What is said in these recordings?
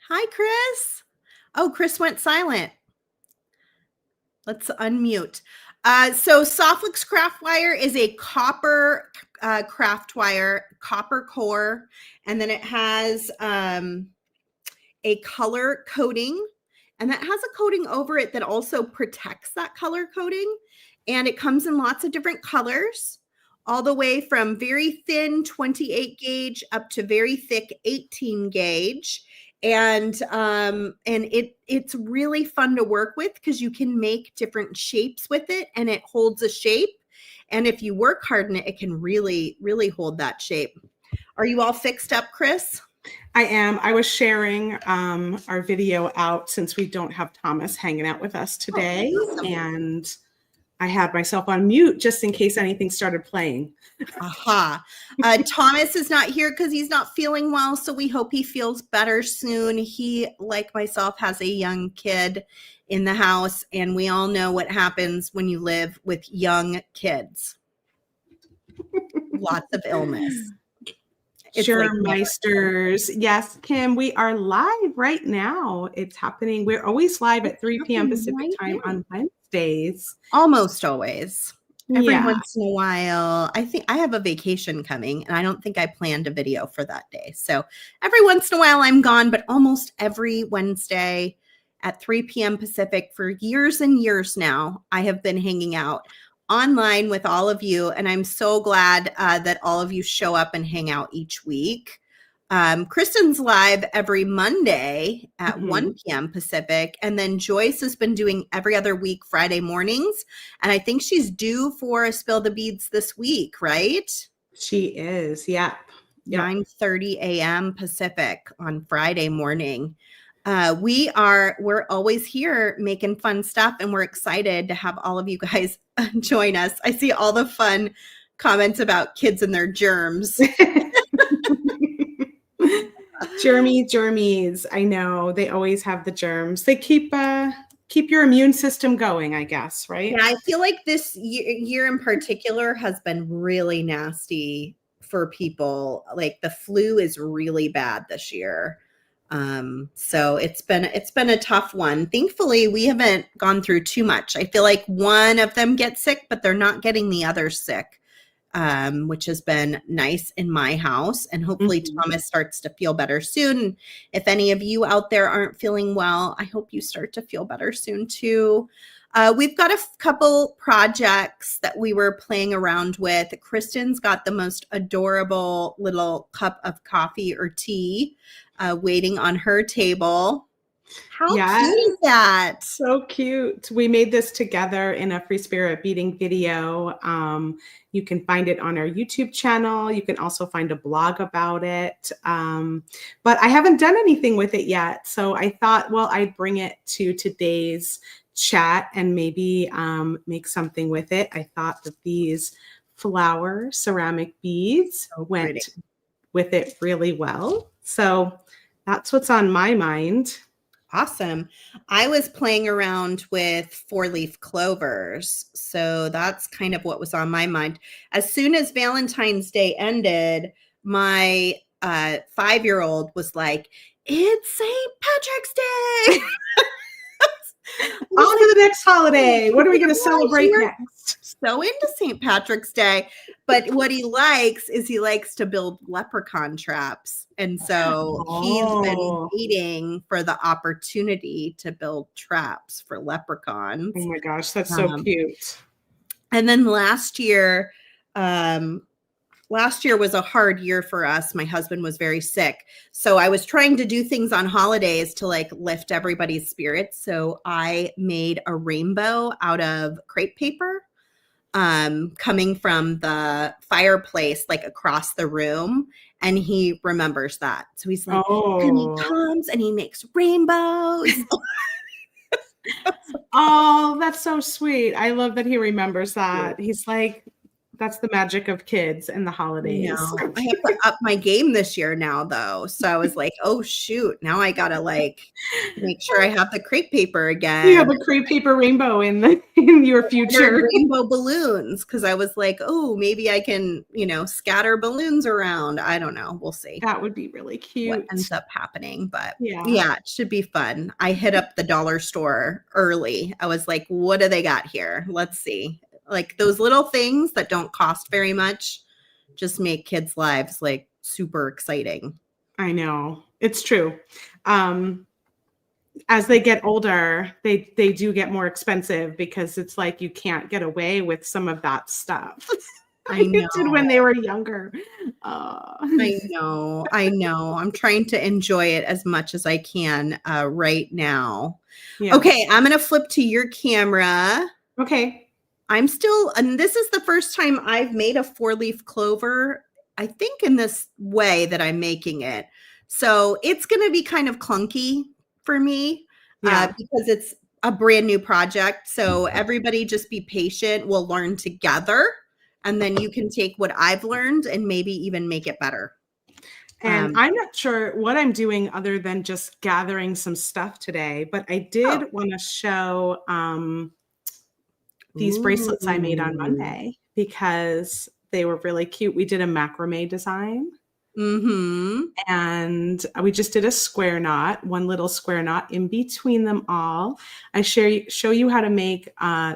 Hi, Chris. Oh, Chris went silent. Let's unmute. So Softflix craft wire is a copper craft wire, copper core, and then it has a color coating, and that has a coating over it that also protects that color coating. And it comes in lots of different colors, all the way from very thin 28 gauge up to very thick 18 gauge. And it's really fun to work with because you can make different shapes with it, and it holds a shape. And if you work hard in it, it can really, really hold that shape. Are you all fixed up, Chris? I am. I was sharing our video out since we don't have Thomas hanging out with us today. Oh, awesome. And I had myself on mute just in case anything started playing. Aha. Thomas is not here because he's not feeling well, so we hope he feels better soon. He, like myself, has a young kid in the house, and we all know what happens when you live with young kids. Lots of illness. Meisters. Yes, Kim, we are live right now. It's happening. We're always live at 3 p.m. Pacific time on Wednesdays. Almost always. Every once in a while. I think I have a vacation coming, and I don't think I planned a video for that day. So every once in a while I'm gone, but almost every Wednesday at 3 p.m. Pacific for years and years now, I have been hanging out online with all of you, and I'm so glad that all of you show up and hang out each week. Kristen's live every Monday at 1 p.m. Pacific, and then Joyce has been doing every other week Friday mornings, and I think she's due for a Spill the Beads this week, right? She is, yeah. 9:30 a.m. Pacific on Friday morning. We're always here making fun stuff, and we're excited to have all of you guys join us. I see all the fun comments about kids and their germs. Germies. I know they always have the germs. They keep your immune system going, I guess, right? Yeah, I feel like this year in particular has been really nasty for people. Like the flu is really bad this year. So it's been a tough one. Thankfully, we haven't gone through too much. I feel like one of them gets sick, but they're not getting the other sick, which has been nice in my house. And hopefully Thomas starts to feel better soon. If any of you out there aren't feeling well, I hope you start to feel better soon too. We've got a couple projects that we were playing around with. Kristen's got the most adorable little cup of coffee or tea waiting on her table. How cute is that? So cute. We made this together in a Free Spirit Beading video. You can find it on our YouTube channel. You can also find a blog about it. But I haven't done anything with it yet. So I thought, well, I'd bring it to today's chat and maybe make something with it. I thought that these flower ceramic beads went with it really well. So that's what's on my mind. Awesome. I was playing around with 4-leaf clovers. So that's kind of what was on my mind. As soon as Valentine's Day ended, my 5-year-old was like, "It's St. Patrick's Day." On to the next holiday. What are we going to celebrate next? So into St. Patrick's Day. But what he likes is he likes to build leprechaun traps. And so he's been waiting for the opportunity to build traps for leprechauns. Oh my gosh, that's so cute. And then last year was a hard year for us. My husband was very sick. So I was trying to do things on holidays to like lift everybody's spirits. So I made a rainbow out of crepe paper coming from the fireplace, like across the room. And he remembers that. So he's like, and he comes and he makes rainbows. Oh, that's so sweet. I love that he remembers that. He's like, That's the magic of kids and the I holidays. know. I have to up my game this year now, though. So I was like, oh, shoot. Now I got to like make sure I have the crepe paper again. You have a crepe paper rainbow in your future. Rainbow balloons, because I was like, oh, maybe I can, scatter balloons around. I don't know. We'll see That would be really cute. what ends up happening. But yeah, it should be fun. I hit up the dollar store early. I was like, what do they got here? Let's see. Like those little things that don't cost very much just make kids' lives like super exciting. I know. It's true. As they get older, they do get more expensive because it's like you can't get away with some of that stuff. I know. Did when they were younger. I know. I'm trying to enjoy it as much as I can right now. Yeah. Okay, I'm going to flip to your camera. Okay. And this is the first time I've made a 4-leaf clover, I think in this way that I'm making it. So it's going to be kind of clunky for me because it's a brand new project. So everybody just be patient. We'll learn together. And then you can take what I've learned and maybe even make it better. And I'm not sure what I'm doing other than just gathering some stuff today, but I did want to show these bracelets I made on Monday because they were really cute. We did a macrame design. And we just did a square knot, one little square knot in between them all. I show you how to make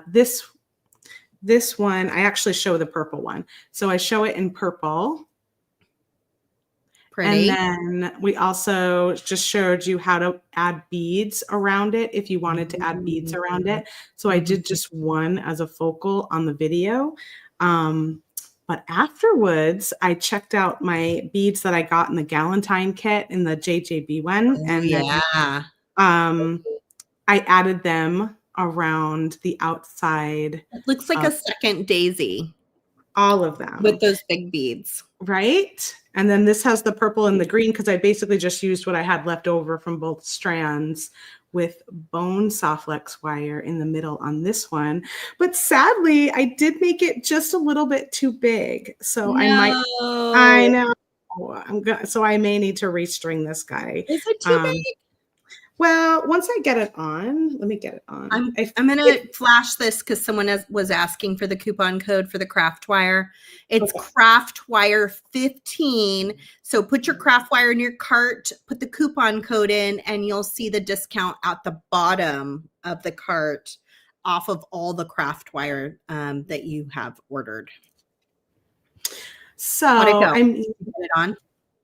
this one. I actually show the purple one. So I show it in purple. Pretty. And then we also just showed you how to add beads around it if you wanted to add beads around it. So I did just one as a focal on the video. But afterwards, I checked out my beads that I got in the Galentine kit in the JJB one. And then I added them around the outside. It looks like a second daisy. All of them. With those big beads. Right? And then this has the purple and the green because I basically just used what I had left over from both strands with bone softlex wire in the middle on this one. But sadly, I did make it just a little bit too big. So I know. So I may need to restring this guy. Is it too big? Well, once I get it on, let me get it on. I'm going to flash this because someone was asking for the coupon code for the craft wire. It's craft wire 15. So put your craft wire in your cart, put the coupon code in, and you'll see the discount at the bottom of the cart off of all the craft wire that you have ordered. So I'm get it on.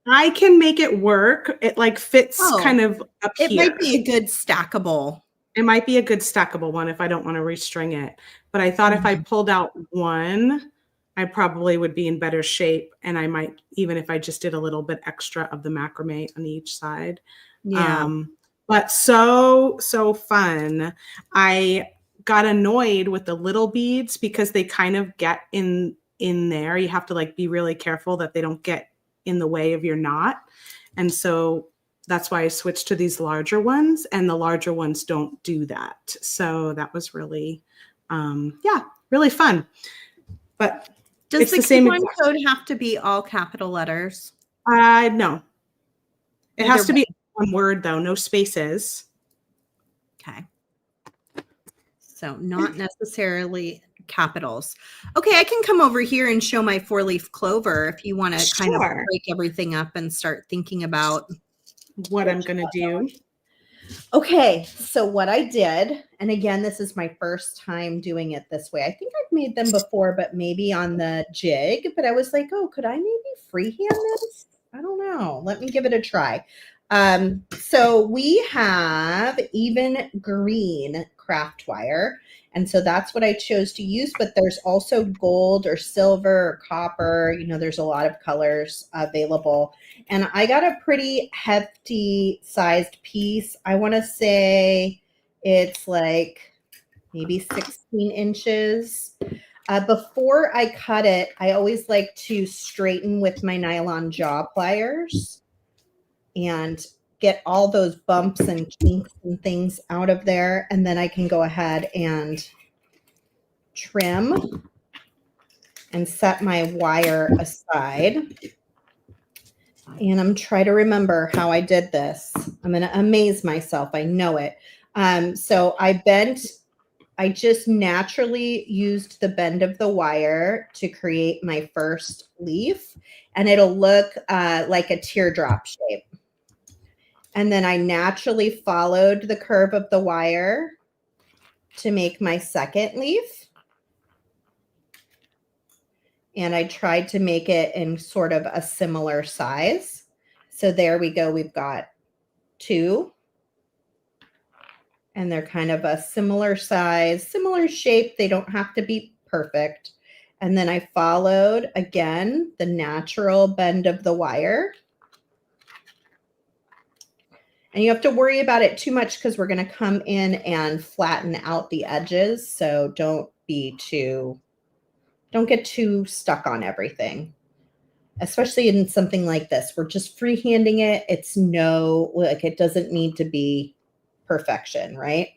I can make it work. It like fits kind of up here. It might be a good stackable. It might be a good stackable one if I don't want to restring it. But I thought if I pulled out one, I probably would be in better shape. And I might, even if I just did a little bit extra of the macrame on each side. Yeah. But so fun. I got annoyed with the little beads because they kind of get in there. You have to like be really careful that they don't get in the way of your knot. And so that's why I switched to these larger ones, and the larger ones don't do that. So that was really, really fun. But does the coupon code have to be all capital letters? No. It has to be one word though, no spaces. Okay. So not necessarily capitals. Okay, I can come over here and show my 4-leaf clover if you want to kind of break everything up and start thinking about what I'm going to do. Okay, so what I did, and again, this is my first time doing it this way. I think I've made them before, but maybe on the jig, but I was like, oh, could I maybe freehand this? I don't know. Let me give it a try. So we have even green craft wire. And so that's what I chose to use, but there's also gold or silver or copper. There's a lot of colors available. And I got a pretty hefty sized piece. I want to say it's like maybe 16 inches. Before I cut it, I always like to straighten with my nylon jaw pliers and get all those bumps and kinks and things out of there. And then I can go ahead and trim and set my wire aside. And I'm trying to remember how I did this. I'm going to amaze myself. I know it. So I just naturally used the bend of the wire to create my first leaf, and it'll look like a teardrop shape. And then I naturally followed the curve of the wire to make my second leaf. And I tried to make it in sort of a similar size. So there we go. We've got 2. And they're kind of a similar size, similar shape. They don't have to be perfect. And then I followed, again, the natural bend of the wire. And you have to worry about it too much because we're going to come in and flatten out the edges. So don't get too stuck on everything, especially in something like this. We're just freehanding it. It doesn't need to be perfection, right?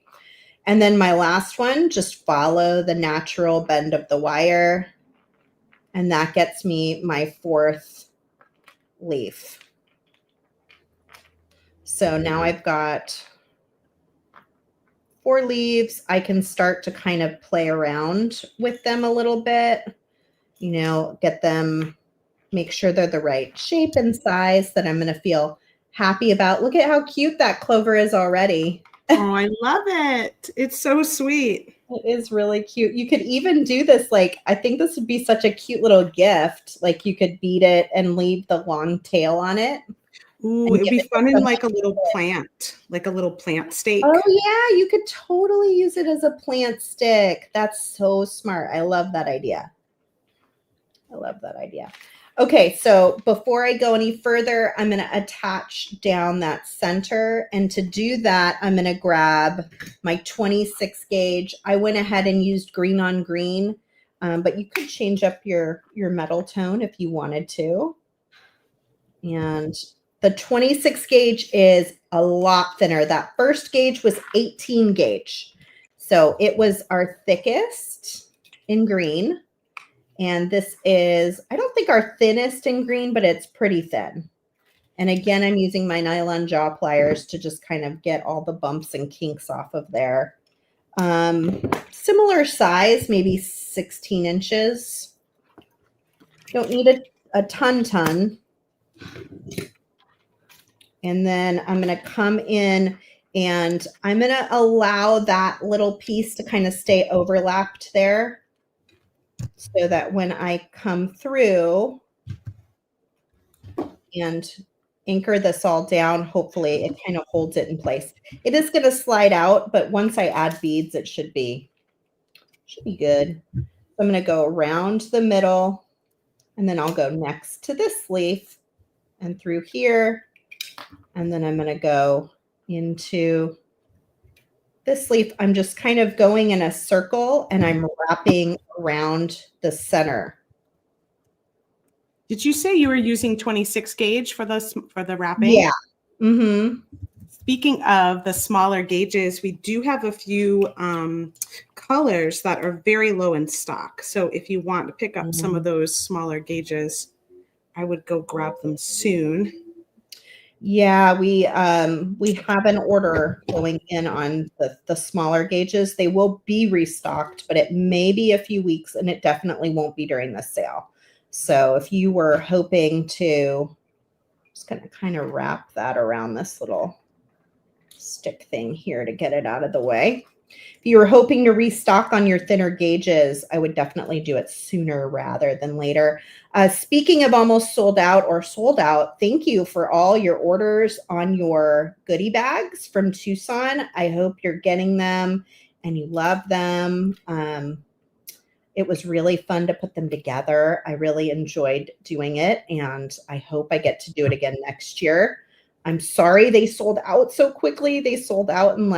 And then my last one, just follow the natural bend of the wire. And that gets me my 4th leaf. So now I've got 4 leaves. I can start to kind of play around with them a little bit, get them, make sure they're the right shape and size that I'm going to feel happy about. Look at how cute that clover is already. Oh, I love it. It's so sweet. It is really cute. You could even do this, I think this would be such a cute little gift. Like you could bead it and leave the long tail on it. Ooh, it'd be fun in like a little plant stake. Oh yeah, you could totally use it as a plant stick. That's so smart. I love that idea. Okay, so before I go any further, I'm going to attach down that center. And to do that, I'm going to grab my 26 gauge. I went ahead and used green on green, but you could change up your metal tone if you wanted to. And the 26 gauge is a lot thinner. That first gauge was 18 gauge. So it was our thickest in green. And this is, I don't think our thinnest in green, but it's pretty thin. And again, I'm using my nylon jaw pliers to just kind of get all the bumps and kinks off of there. Similar size, maybe 16 inches. Don't need a ton. And then I'm going to come in and I'm going to allow that little piece to kind of stay overlapped there, so that when I come through and anchor this all down, hopefully it kind of holds it in place. It is going to slide out, but once I add beads, it should be good. So I'm going to go around the middle, and then I'll go next to this leaf and through here. And then I'm going to go into this leaf. I'm just kind of going in a circle and I'm wrapping around the center. Did you say you were using 26 gauge for the wrapping? Yeah. Mm-hmm. Speaking of the smaller gauges, we do have a few colors that are very low in stock. So if you want to pick up some of those smaller gauges, I would go grab them soon. Yeah, we have an order going in on the smaller gauges. They will be restocked, but it may be a few weeks, and it definitely won't be during the sale. So if you were hoping to, just going to kind of wrap that around this little stick thing here to get it out of the way. If you were hoping to restock on your thinner gauges, I would definitely do it sooner rather than later. Speaking of almost sold out or sold out, thank you for all your orders on your goodie bags from Tucson. I hope you're getting them and you love them. It was really fun to put them together. I really enjoyed doing it, and I hope I get to do it again next year. I'm sorry they sold out so quickly. They sold out in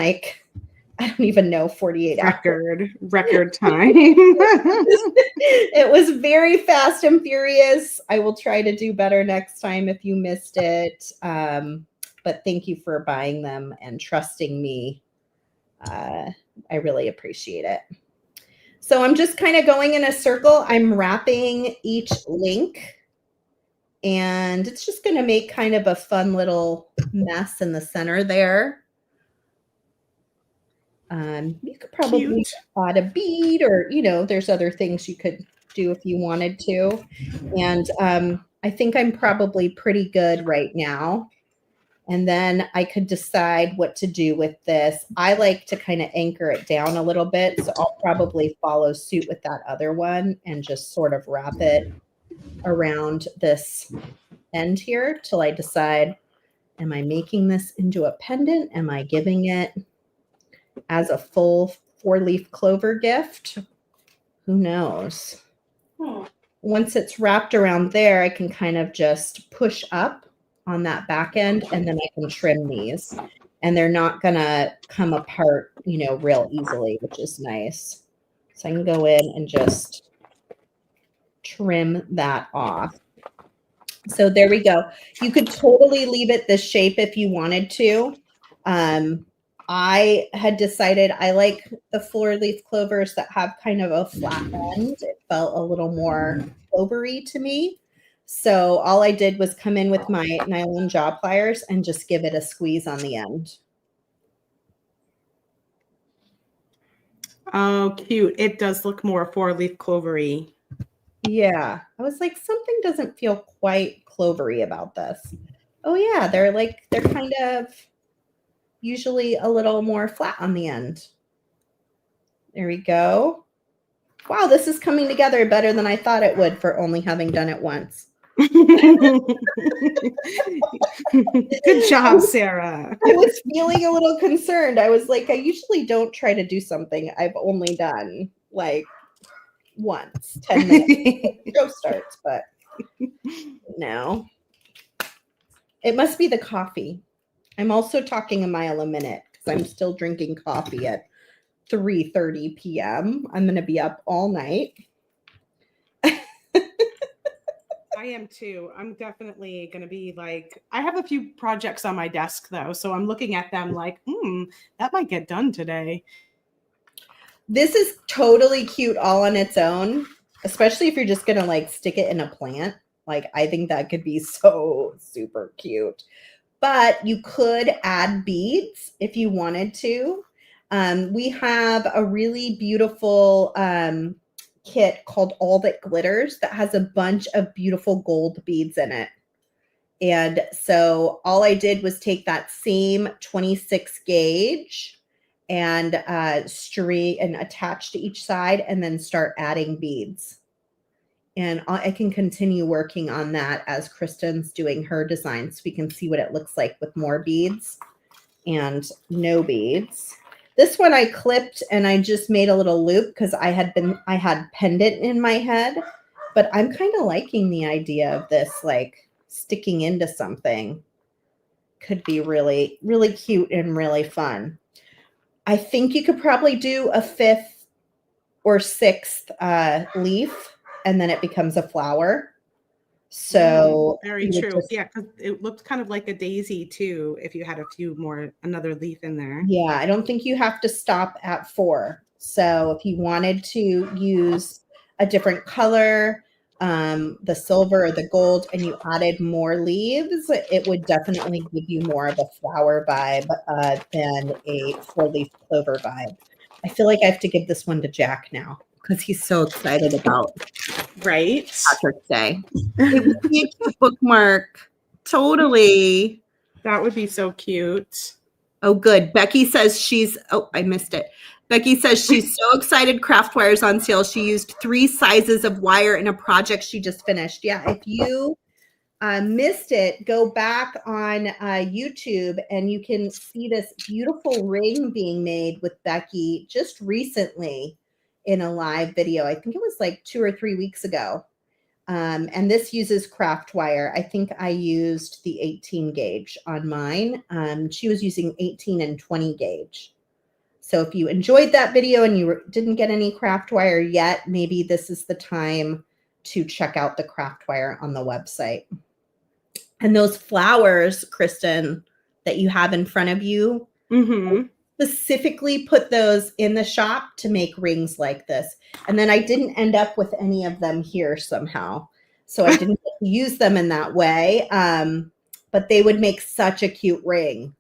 I don't even know, 48 hours. Record time. It was very fast and furious. I will try to do better next time if you missed it. But thank you for buying them and trusting me. I really appreciate it. So I'm just kind of going in a circle. I'm wrapping each link, and it's just going to make kind of a fun little mess in the center there. You could probably add a bead, or, you know, there's other things you could do if you wanted to. And I think I'm probably pretty good right now. And then I could decide what to do with this. I like to kind of anchor it down a little bit. So I'll probably follow suit with that other one and just sort of wrap it around this end here till I decide, am I making this into a pendant? Am I giving it as a full 4-leaf clover gift? Who knows? Once it's wrapped around there, I can kind of just push up on that back end, and then I can trim these, and they're not gonna come apart, you know, real easily, which is nice. So I can go in and just trim that off. So there we go. You could totally leave it this shape if you wanted to. I had decided I like the 4-leaf clovers that have kind of a flat end. It felt a little more clovery to me. So all I did was come in with my nylon jaw pliers and just give it a squeeze on the end. Oh, cute. It does look more 4-leaf clovery. Yeah. I was like, something doesn't feel quite clovery about this. Oh yeah, they're kind of usually a little more flat on the end. There we go. Wow, this is coming together better than I thought it would for only having done it once. Good job, Sarah. I was feeling a little concerned. I was like, I usually don't try to do something I've only done like once, 10 minutes. Show starts, but no. It must be the coffee. I'm also talking a mile a minute because I'm still drinking coffee at 3:30 p.m. I'm going to be up all night. I am too. I'm definitely going to be like, I have a few projects on my desk though. So I'm looking at them like, that might get done today. This is totally cute all on its own, especially if you're just going to like stick it in a plant. Like, I think that could be so super cute. But you could add beads if you wanted to. We have a really beautiful kit called All That Glitters that has a bunch of beautiful gold beads in it. And so all I did was take that same 26 gauge and string and attach to each side, and then start adding beads. And I can continue working on that as Kristen's doing her design, so we can see what it looks like with more beads and no beads. This one I clipped and I just made a little loop because I had pendant in my head, but I'm kind of liking the idea of this like sticking into something. Could be really, really cute and really fun. I think you could probably do a 5th or 6th leaf, and then it becomes a flower. So very true. Yeah, because it looked kind of like a daisy too, if you had another leaf in there. Yeah, I don't think you have to stop at 4. So if you wanted to use a different color, the silver or the gold, and you added more leaves, it would definitely give you more of a flower vibe than a 4-leaf clover vibe. I feel like I have to give this one to Jack now because he's so excited about Patrick's Day. It would be a cute bookmark. Totally. That would be so cute. Oh, good. Becky says I missed it. Becky says she's so excited craft wire's on sale. She used 3 sizes of wire in a project she just finished. Yeah, if you missed it, go back on YouTube and you can see this beautiful ring being made with Becky just recently in a live video. I think it was like 2 or 3 weeks ago. And this uses craft wire. I think I used the 18 gauge on mine. She was using 18 and 20 gauge. So if you enjoyed that video and you didn't get any craft wire yet, maybe this is the time to check out the craft wire on the website. And those flowers, Kristen, that you have in front of you, specifically put those in the shop to make rings like this. And then I didn't end up with any of them here somehow. So I didn't use them in that way. But they would make such a cute ring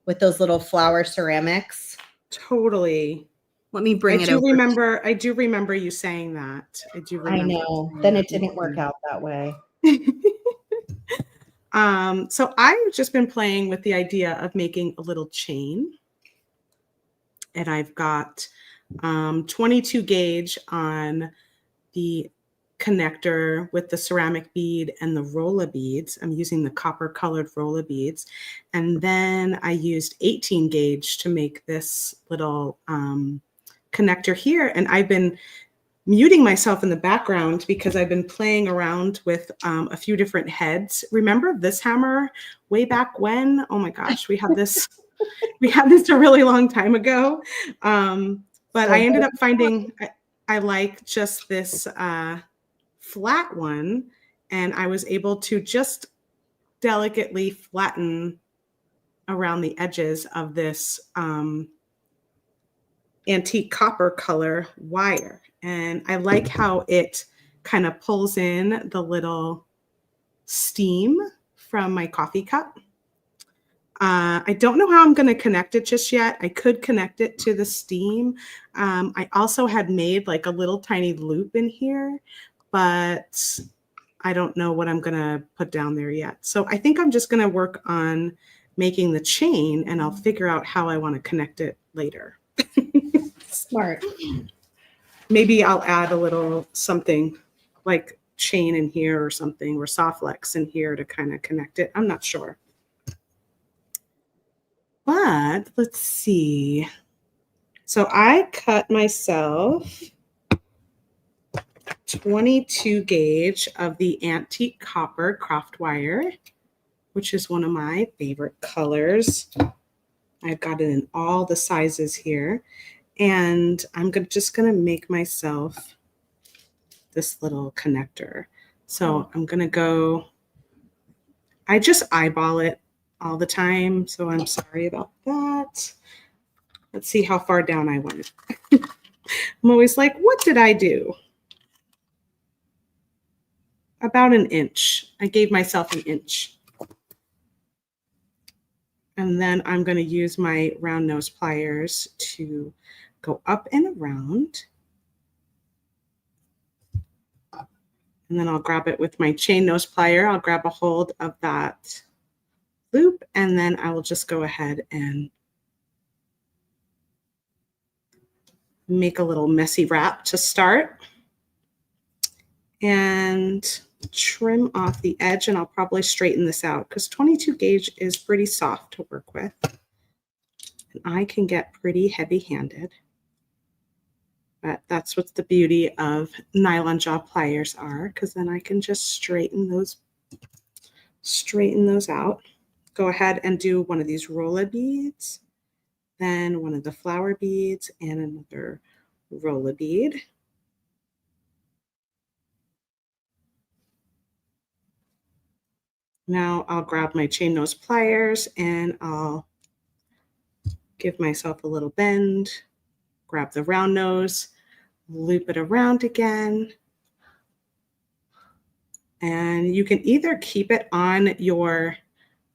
with those little flower ceramics. Totally. Let me bring it over. I do remember you saying that. I do remember. I know. Then it didn't work out that way. So I've just been playing with the idea of making a little chain. And I've got 22 gauge on the connector with the ceramic bead and the roller beads. I'm using the copper colored roller beads. And then I used 18 gauge to make this little connector here. And I've been muting myself in the background because I've been playing around with a few different heads. Remember this hammer way back when? Oh my gosh, we had this. We had this a really long time ago. But I ended up finding I like just this flat one, and I was able to just delicately flatten around the edges of this antique copper color wire. And I like how it kind of pulls in the little steam from my coffee cup. I don't know how I'm going to connect it just yet. I could connect it to the steam. I also had made like a little tiny loop in here, but I don't know what I'm going to put down there yet. So I think I'm just going to work on making the chain, and I'll figure out how I want to connect it later. Smart. Maybe I'll add a little something like chain in here or something, or soft flex in here to kind of connect it. I'm not sure. But let's see. So I cut myself 22 gauge of the antique copper craft wire, which is one of my favorite colors. I've got it in all the sizes here. And I'm just going to make myself this little connector. So I'm going to go, I just eyeball it all the time, so I'm sorry about that. Let's see how far down I went. I'm always like, what did I do? About an inch. I gave myself an inch. And then I'm going to use my round nose pliers to go up and around. And then I'll grab it with my chain nose plier. I'll grab a hold of that loop, and then I will just go ahead and make a little messy wrap to start and trim off the edge, and I'll probably straighten this out because 22 gauge is pretty soft to work with, and I can get pretty heavy-handed, but that's what the beauty of nylon jaw pliers are, because then I can just straighten those out. Go ahead and do one of these roller beads, then one of the flower beads, and another roller bead. Now I'll grab my chain nose pliers and I'll give myself a little bend, grab the round nose, loop it around again. And you can either keep it on your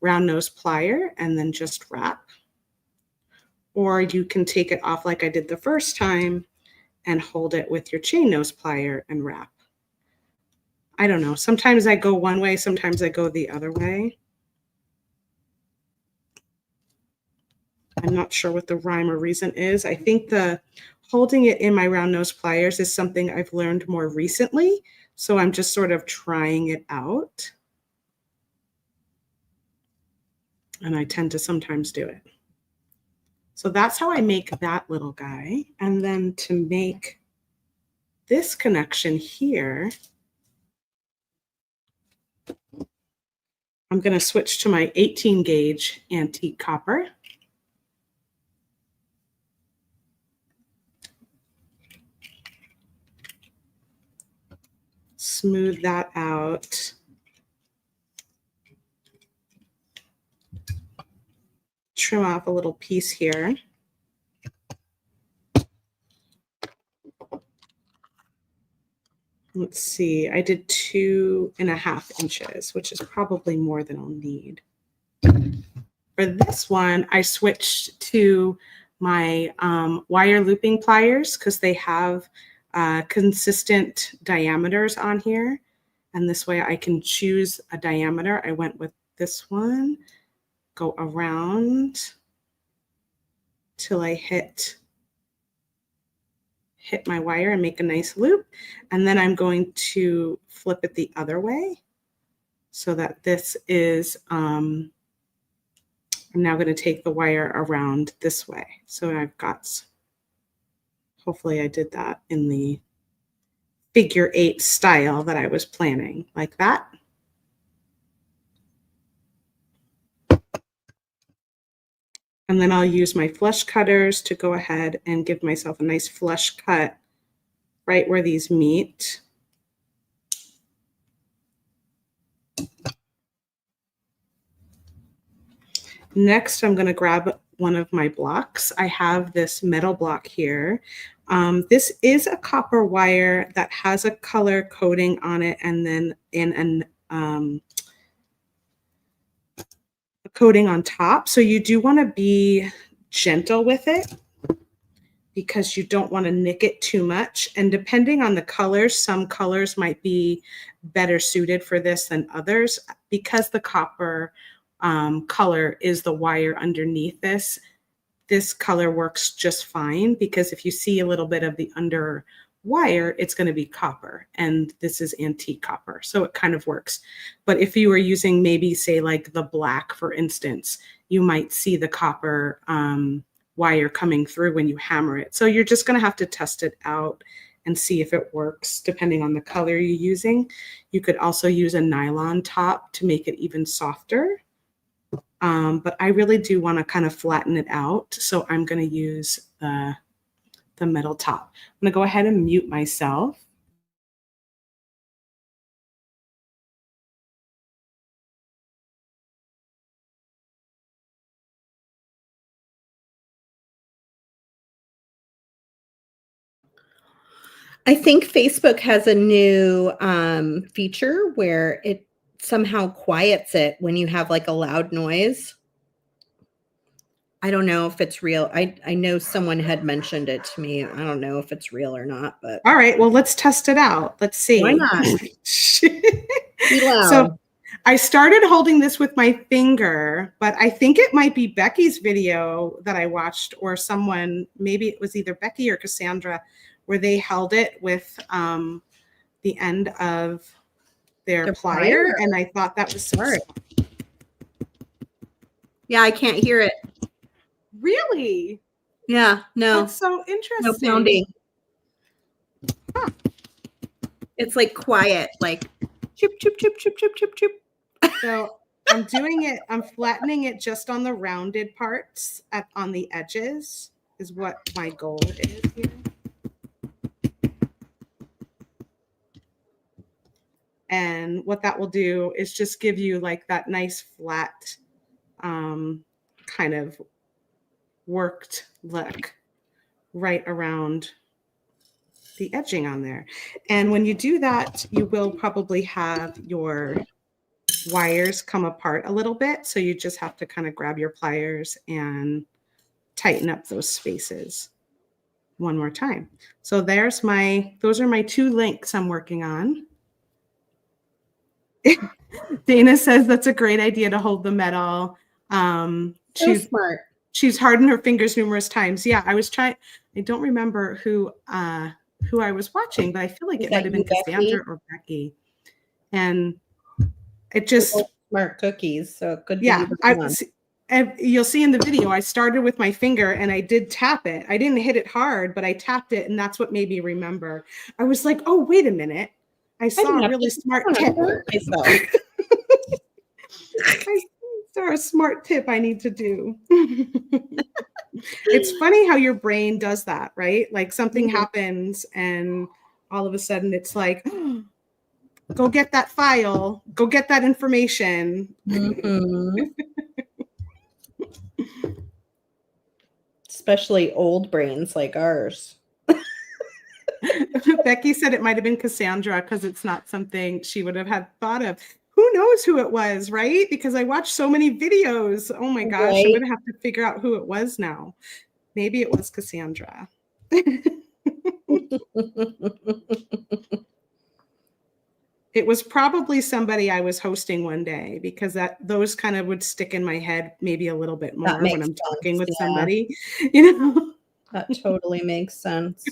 round nose plier and then just wrap, or you can take it off like I did the first time and hold it with your chain nose plier and wrap. I don't know. Sometimes I go one way, sometimes I go the other way. I'm not sure what the rhyme or reason is. I think the holding it in my round nose pliers is something I've learned more recently. So I'm just sort of trying it out. And I tend to sometimes do it. So that's how I make that little guy. And then to make this connection here, I'm going to switch to my 18 gauge antique copper. Smooth that out. Trim off a little piece here. let's see, I did 2.5 inches, which is probably more than I'll need. For this one, I switched to my wire looping pliers because they have consistent diameters on here. And this way I can choose a diameter. I went with this one, go around till I hit my wire and make a nice loop. And then I'm going to flip it the other way so that this is, I'm now going to take the wire around this way. So I've got, hopefully I did that in the figure 8 style that I was planning, like that. And then I'll use my flush cutters to go ahead and give myself a nice flush cut right where these meet. Next, I'm going to grab one of my blocks. I have this metal block here. This is a copper wire that has a color coating on it and then a coating on top. So you do want to be gentle with it because you don't want to nick it too much. And depending on the colors, some colors might be better suited for this than others. Because the copper color is the wire underneath this, this color works just fine, because if you see a little bit of the under wire, it's going to be copper, and this is antique copper, so it kind of works. But if you were using maybe, say, like the black, for instance, you might see the copper wire coming through when you hammer it. So you're just going to have to test it out and see if it works depending on the color you're using. You could also use a nylon top to make it even softer. But I really do want to kind of flatten it out, so I'm going to use the metal top. I'm going to go ahead and mute myself. I think Facebook has a new feature where it somehow quiets it when you have like a loud noise. I don't know if it's real. I know someone had mentioned it to me. I don't know if it's real or not, but all right, well, let's test it out. Let's see. Why not? Be loud. So I started holding this with my finger, but I think it might be Becky's video that I watched, or someone, maybe it was either Becky or Cassandra, where they held it with the end of their plier, and I thought that was smart. Yeah, I can't hear it. Really? Yeah, no. That's so interesting. No pounding. Huh. It's like quiet, like chip, chip, chip, chip, chip, chip, chip. So I'm doing it, I'm flattening it just on the rounded parts on the edges is what my goal is here. And what that will do is just give you like that nice flat kind of worked look right around the edging on there. And when you do that, you will probably have your wires come apart a little bit. So you just have to kind of grab your pliers and tighten up those spaces one more time. So those are my 2 links I'm working on. Dana says that's a great idea to hold the metal. So smart. She's hardened her fingers numerous times. Yeah, I was trying. I don't remember who I was watching, but I feel like it might have been Cassandra or Becky. And it just smart cookies. So it could be. Yeah, and you'll see in the video, I started with my finger and I did tap it. I didn't hit it hard, but I tapped it, and that's what made me remember. I was like, oh, wait a minute. I saw a really smart tip. I saw a smart tip I need to do. It's funny how your brain does that, right? Like something happens and all of a sudden it's like, oh, go get that file, go get that information. Especially old brains like ours. Becky said it might have been Cassandra because it's not something she would have had thought of. Who knows who it was, right? Because I watched so many videos. Oh my gosh, I'm Right? going to have to figure out who it was now. Maybe it was Cassandra. It was probably somebody I was hosting one day because those kind of would stick in my head maybe a little bit more when I'm talking with somebody, you know. That totally makes sense.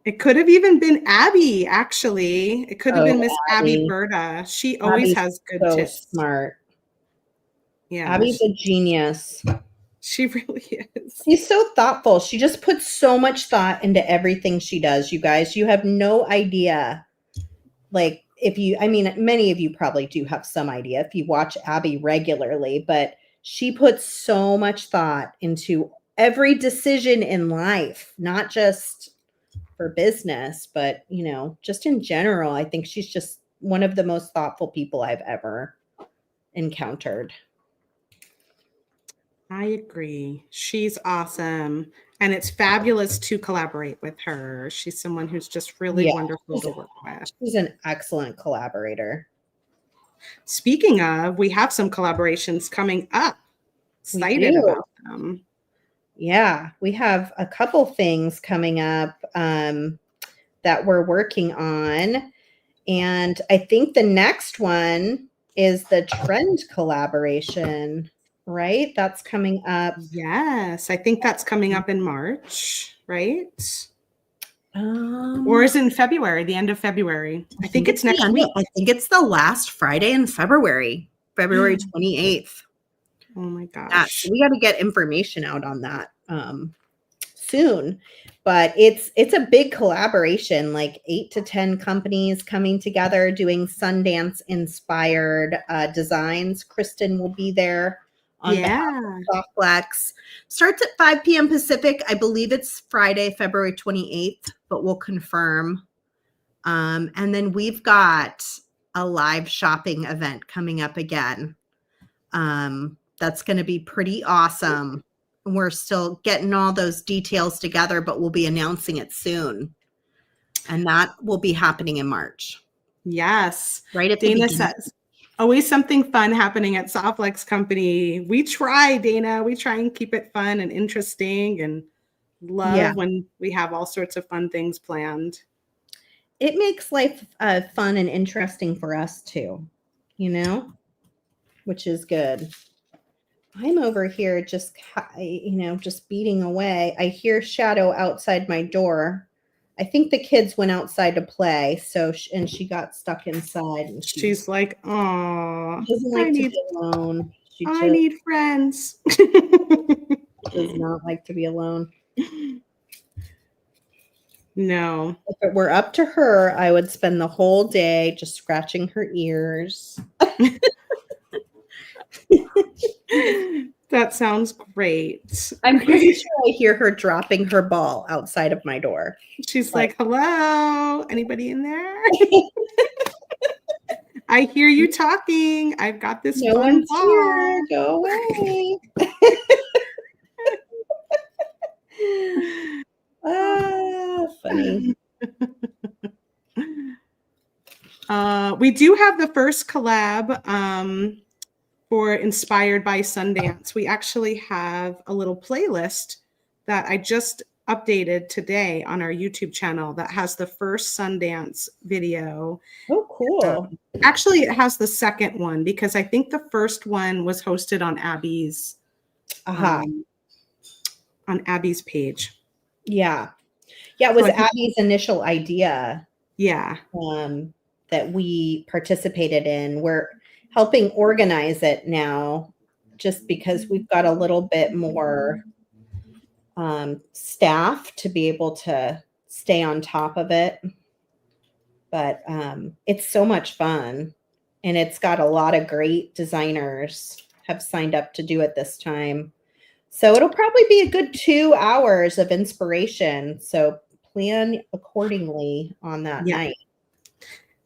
It could have even been Abby, actually. It could have been Miss Abby Abby. Berta. She always has good so tips. Smart. Yeah. Abby's a genius. She really is. She's so thoughtful. She just puts so much thought into everything she does, you guys. You have no idea. Like, many of you probably do have some idea if you watch Abby regularly, but she puts so much thought into every decision in life, not just for business, but, just in general. I think she's just one of the most thoughtful people I've ever encountered. I agree. She's awesome. And it's fabulous to collaborate with her. She's someone who's just really wonderful to work with. She's an excellent collaborator. Speaking of, we have some collaborations coming up. Excited about them. Yeah, we have a couple things coming up that we're working on. And I think the next one is the trend collaboration, right? That's coming up. Yes, I think that's coming up in March, right? Or is it in February, the end of February? I think it's next week. I think it's the last Friday in February, February 28th. Oh my gosh. So we got to get information out on that soon. But it's a big collaboration, like 8 to 10 companies coming together doing Sundance inspired designs. Kristen will be there on Softflex. Starts at 5 p.m. Pacific. I believe it's Friday, February 28th, but we'll confirm. And then we've got a live shopping event coming up again. That's going to be pretty awesome. We're still getting all those details together, but we'll be announcing it soon. And that will be happening in March. Yes. Right at Dana says, always something fun happening at Softflex Company. We try, Dana. We try and keep it fun and interesting and love when we have all sorts of fun things planned. It makes life fun and interesting for us too, which is good. I'm over here just beating away. I hear Shadow outside my door. I think the kids went outside to play, and she got stuck inside. And she's like, "Oh, she doesn't like to be alone. I need friends." Does not like to be alone. No. If it were up to her, I would spend the whole day just scratching her ears. That sounds great. I'm pretty sure I hear her dropping her ball outside of my door. She's like, "Hello, anybody in there?" I hear you talking. I've got this fun ball. Here. Go away. Funny. We do have the first collab for Inspired by Sundance. We actually have a little playlist that I just updated today on our YouTube channel that has the first Sundance video. Oh, cool. Actually, it has the second one because I think the first one was hosted on Abby's on Abby's page. Yeah. Yeah, it was Abby's initial idea. Yeah. That we participated in. We're helping organize it now just because we've got a little bit more staff to be able to stay on top of it. But it's so much fun. And it's got a lot of great designers have signed up to do it this time. So it'll probably be a good 2 hours of inspiration. So plan accordingly on that night.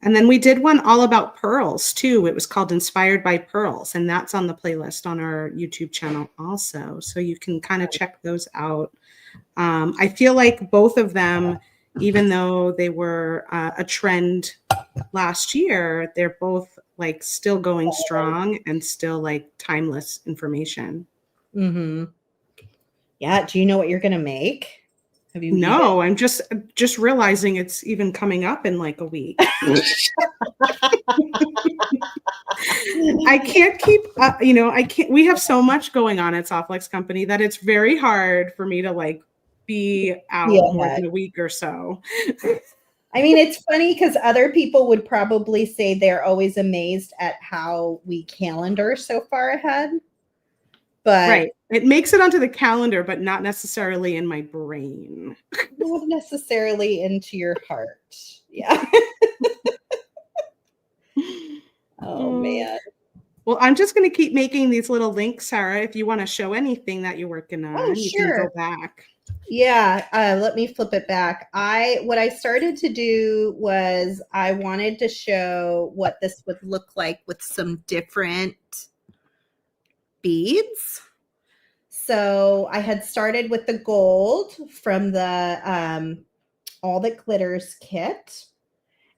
And then we did one all about pearls too. It was called Inspired by Pearls, and that's on the playlist on our YouTube channel also. So you can kind of check those out. I feel like both of them, even though they were a trend last year, they're both like still going strong and still like timeless information. Mm-hmm. Yeah. Do you know what you're going to make? Have you No, I'm just realizing it's even coming up in like a week. I can't keep up, I can't, we have so much going on at Softflex Company that it's very hard for me to like be out more than a week or so. I mean, it's funny because other people would probably say they're always amazed at how we calendar so far ahead. But right. It makes it onto the calendar, but not necessarily in my brain. Not necessarily into your heart. Yeah. Oh, man. Well, I'm just going to keep making these little links, Sarah. If you want to show anything that you're working on, you can go back. Yeah, let me flip it back. What I started to do was I wanted to show what this would look like with some different beads. So I had started with the gold from the All That Glitters kit.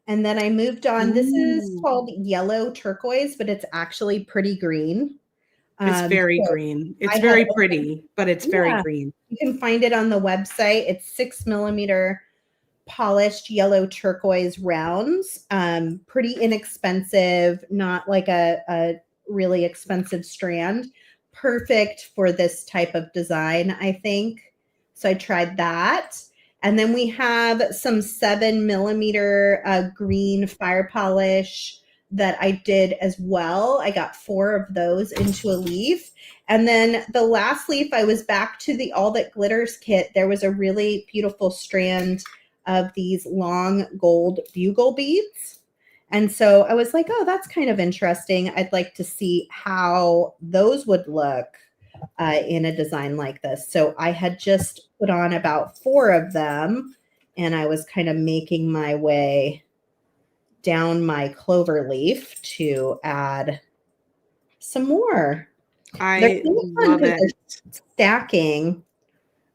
And then I moved on. This is called yellow turquoise, but it's actually pretty green. It's very green. It's very pretty, but it's very green. You can find it on the website. It's 6mm polished yellow turquoise rounds. Pretty inexpensive, not like a really expensive strand. Perfect for this type of design, I think. So I tried that. And then we have some 7mm green fire polish that I did as well. I got 4 of those into a leaf. And then the last leaf, I was back to the All That Glitters kit. There was a really beautiful strand of these long gold bugle beads. And so I was like, oh, that's kind of interesting. I'd like to see how those would look in a design like this. So I had just put on about 4 of them, and I was kind of making my way down my clover leaf to add some more. I love it. Stacking.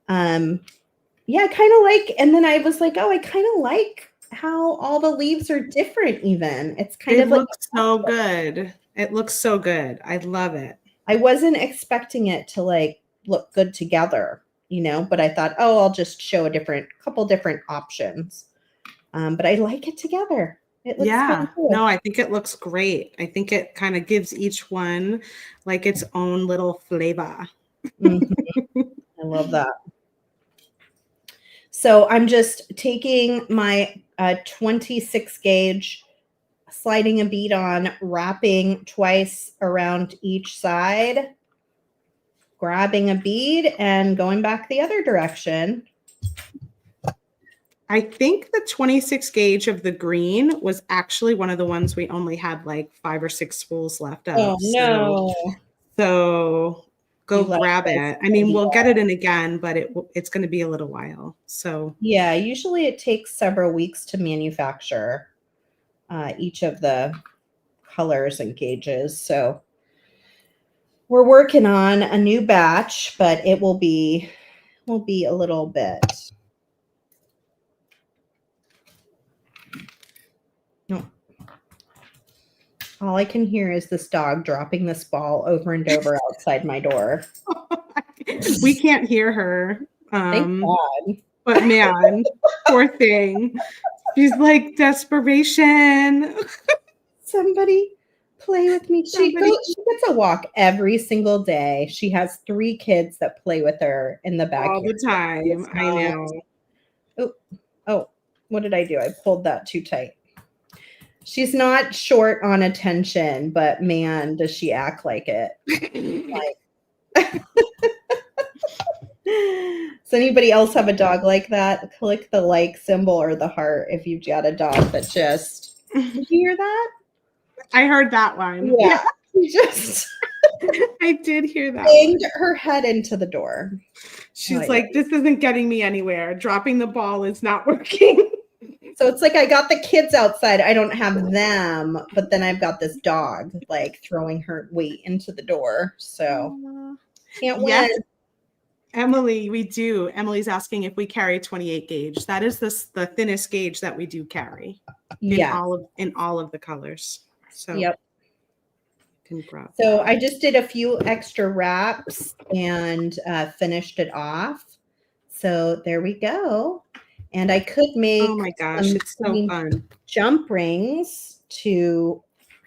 Yeah, kind of like, and then I was like, oh, I kind of like how all the leaves are different even. It's kind of like, it looks so good. It looks so good. I love it. I wasn't expecting it to like look good together, but I thought, oh, I'll just show a couple different options. But I like it together. It looks really good. No, I think it looks great. I think it kind of gives each one like its own little flavor. Mm-hmm. I love that. So I'm just taking my 26 gauge, sliding a bead on, wrapping twice around each side, grabbing a bead, and going back the other direction. I think the 26 gauge of the green was actually one of the ones we only had like 5 or 6 spools left of. Oh, no. So go grab it. I mean, we'll get it in again, but it's going to be a little while. So yeah, usually it takes several weeks to manufacture each of the colors and gauges. So we're working on a new batch, but it will be a little bit. No. All I can hear is this dog dropping this ball over and over outside my door. We can't hear her. Thank God. But man, poor thing. She's like desperation. Somebody play with me. She gets a walk every single day. She has 3 kids that play with her in the backyard all the time. I know. Oh, what did I do? I pulled that too tight. She's not short on attention, but man, does she act like it. Does anybody else have a dog like that? Click the like symbol or the heart if you've got a dog that just... Did you hear that? I heard that one. Yeah. She just... I did hear that. Banged her head into the door. She's like, this isn't getting me anywhere. Dropping the ball is not working. So it's like I got the kids outside. I don't have them, but then I've got this dog like throwing her weight into the door. So can't win. Yes, Emily, we do. Emily's asking if we carry 28 gauge. That is the thinnest gauge that we do carry in all of the colors. So yep. Can grab So that. I just did a few extra wraps and finished it off. So there we go. And I could make Oh my gosh, it's so fun. Jump rings to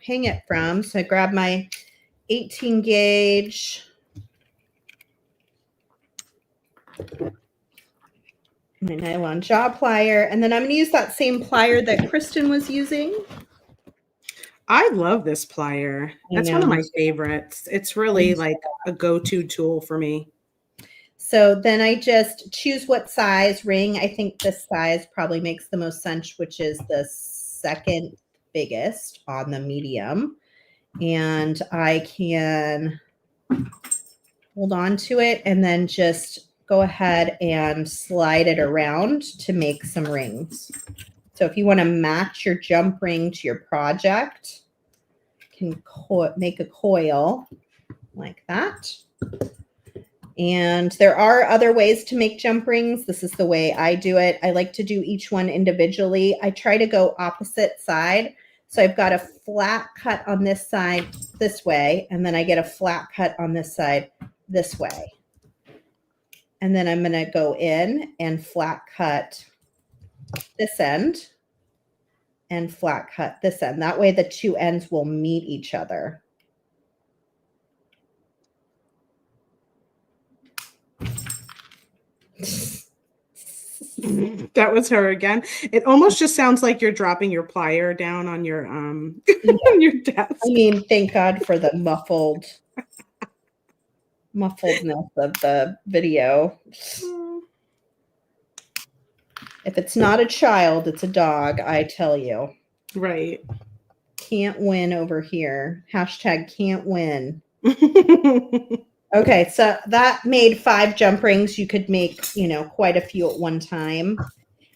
hang it from. So I grabbed my 18 gauge. My nylon jaw plier. And then I'm going to use that same plier that Kristen was using. I love this plier. That's one of my favorites. It's really like a go-to tool for me. So then I just choose what size ring. I think this size probably makes the most sense, which is the second biggest on the medium. And I can hold on to it and then just go ahead and slide it around to make some rings. So if you want to match your jump ring to your project, you can make a coil like that. And there are other ways to make jump rings. This is the way I do it. I like to do each one individually. I try to go opposite side. So I've got a flat cut on this side this way, and then I get a flat cut on this side this way. And then I'm going to go in and flat cut this end and flat cut this end. That way the two ends will meet each other. That was her again. It almost just sounds like you're dropping your plier down on your on your desk. I mean, thank God for the muffledness of the video. If it's not a child, it's a dog, I tell you. Right. Can't win over here. Hashtag can't win. Okay, so that made 5 jump rings. You could make, quite a few at one time.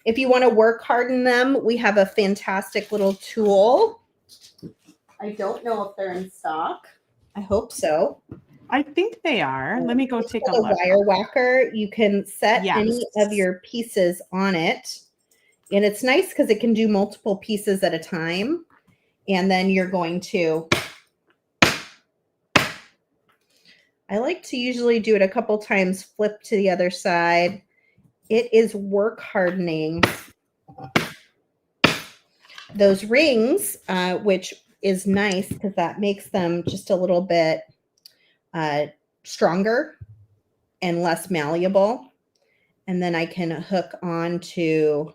If you want to work harden them, we have a fantastic little tool. I don't know if they're in stock. I hope so. I think they are. Let me go take a look. Wire whacker. You can set any of your pieces on it. And it's nice because it can do multiple pieces at a time. And then you're going to... I like to usually do it a couple times, flip to the other side. It is work hardening those rings, which is nice because that makes them just a little bit stronger and less malleable. And then I can hook on to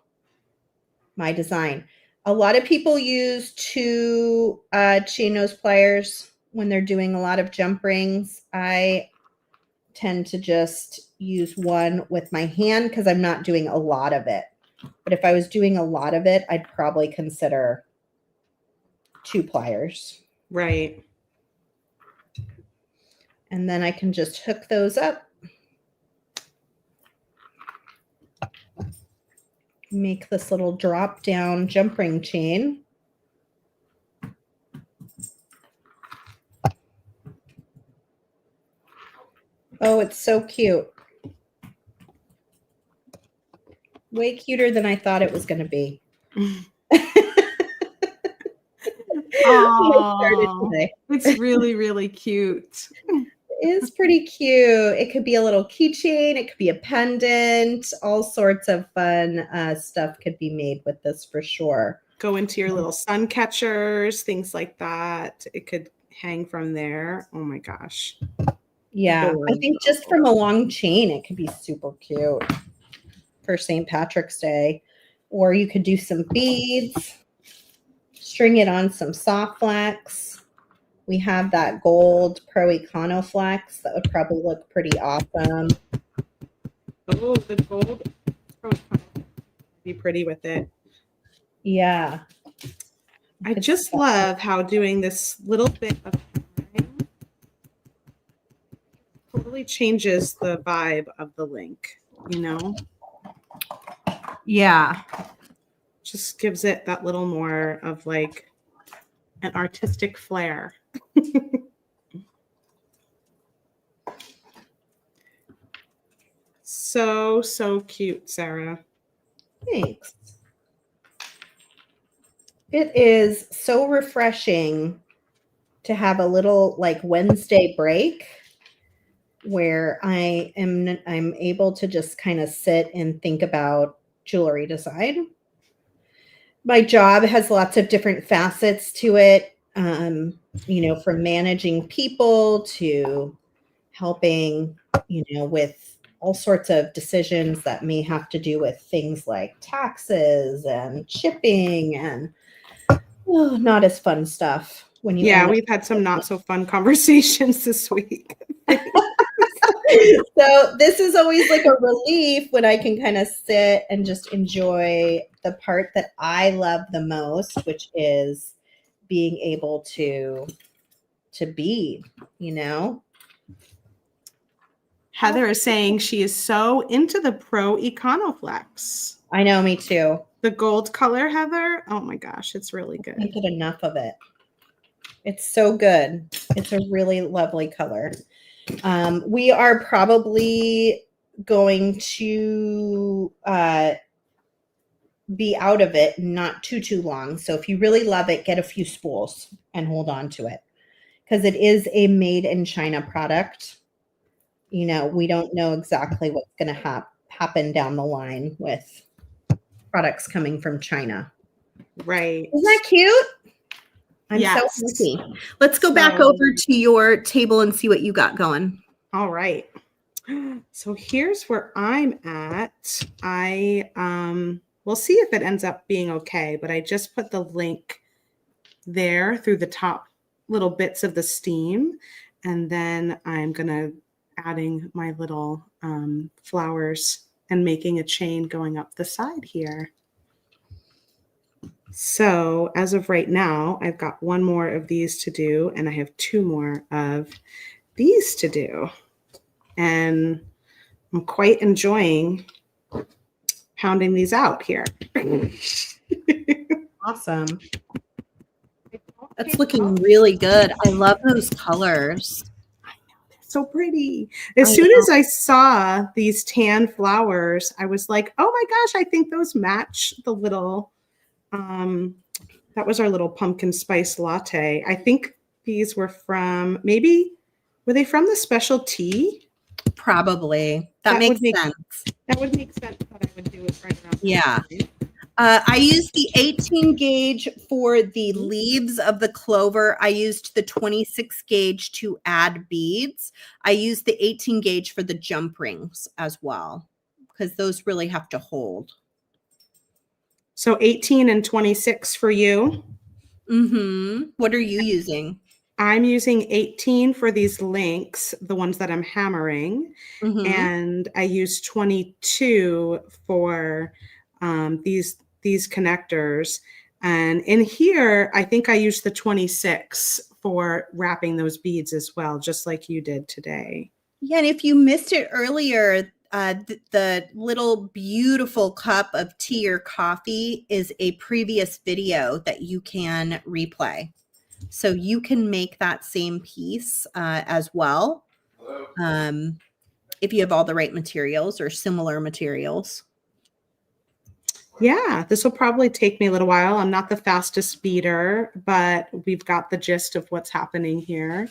my design. A lot of people use 2 chain nose pliers when they're doing a lot of jump rings. I tend to just use one with my hand because I'm not doing a lot of it. But if I was doing a lot of it, I'd probably consider 2 pliers. Right. And then I can just hook those up. Make this little drop down jump ring chain. Oh, it's so cute. Way cuter than I thought it was going to be. Oh, it's really, really cute. It is pretty cute. It could be a little keychain. It could be a pendant. All sorts of fun stuff could be made with this for sure. Go into your little sun catchers, things like that. It could hang from there. Oh my gosh. Yeah, I think just from a long chain, it could be super cute for St. Patrick's Day. Or you could do some beads, string it on some soft flex. We have that gold Pro Econo flex that would probably look pretty awesome. Oh, the gold Pro Econo would be pretty with it. Yeah. I just love how doing this little bit of time totally changes the vibe of the link, Yeah. Just gives it that little more of like an artistic flair. So cute, Sarah. Thanks. It is so refreshing to have a little like Wednesday break where I'm able to just kind of sit and think about jewelry design. My job has lots of different facets to it, from managing people to helping, with all sorts of decisions that may have to do with things like taxes and shipping and not as fun stuff when you Yeah, own we've had some not so fun conversations this week. So this is always like a relief when I can kind of sit and just enjoy the part that I love the most, which is being able to be, Heather is saying she is so into the Pro Econoflex. I know, me too. The gold color, Heather. Oh my gosh, it's really good. I can't get enough of it. It's so good. It's a really lovely color. We are probably going to be out of it not too long. So if you really love it, get a few spools and hold on to it because it is a made in China product. We don't know exactly what's going to happen down the line with products coming from China. Right. Isn't that cute? I'm so happy. Let's go back over to your table and see what you got going. All right. So here's where I'm at. We'll see if it ends up being okay, but I just put the link there through the top little bits of the steam. And then I'm going to adding my little flowers and making a chain going up the side here. So as of right now, I've got one more of these to do, and I have two more of these to do. And I'm quite enjoying pounding these out here. Awesome. That's looking really good. I love those colors. I know, they're so pretty. As soon as I saw these tan flowers, I was like, oh my gosh, I think those match the little, that was our little pumpkin spice latte. I think these were from, were they from the special tea? Probably. That makes sense. That would make sense that I would do it right around. Yeah. I used the 18 gauge for the leaves of the clover. I used the 26 gauge to add beads. I used the 18 gauge for the jump rings as well, because those really have to hold. So 18 and 26 for you. Mm-hmm. What are you using? I'm using 18 for these links, the ones that I'm hammering. Mm-hmm. And I use 22 for these connectors. And in here, I think I used the 26 for wrapping those beads as well, just like you did today. Yeah, and if you missed it earlier, the little beautiful cup of tea or coffee is a previous video that you can replay. So you can make that same piece as well if you have all the right materials or similar materials. Yeah, this will probably take me a little while. I'm not the fastest beater, but we've got the gist of what's happening here.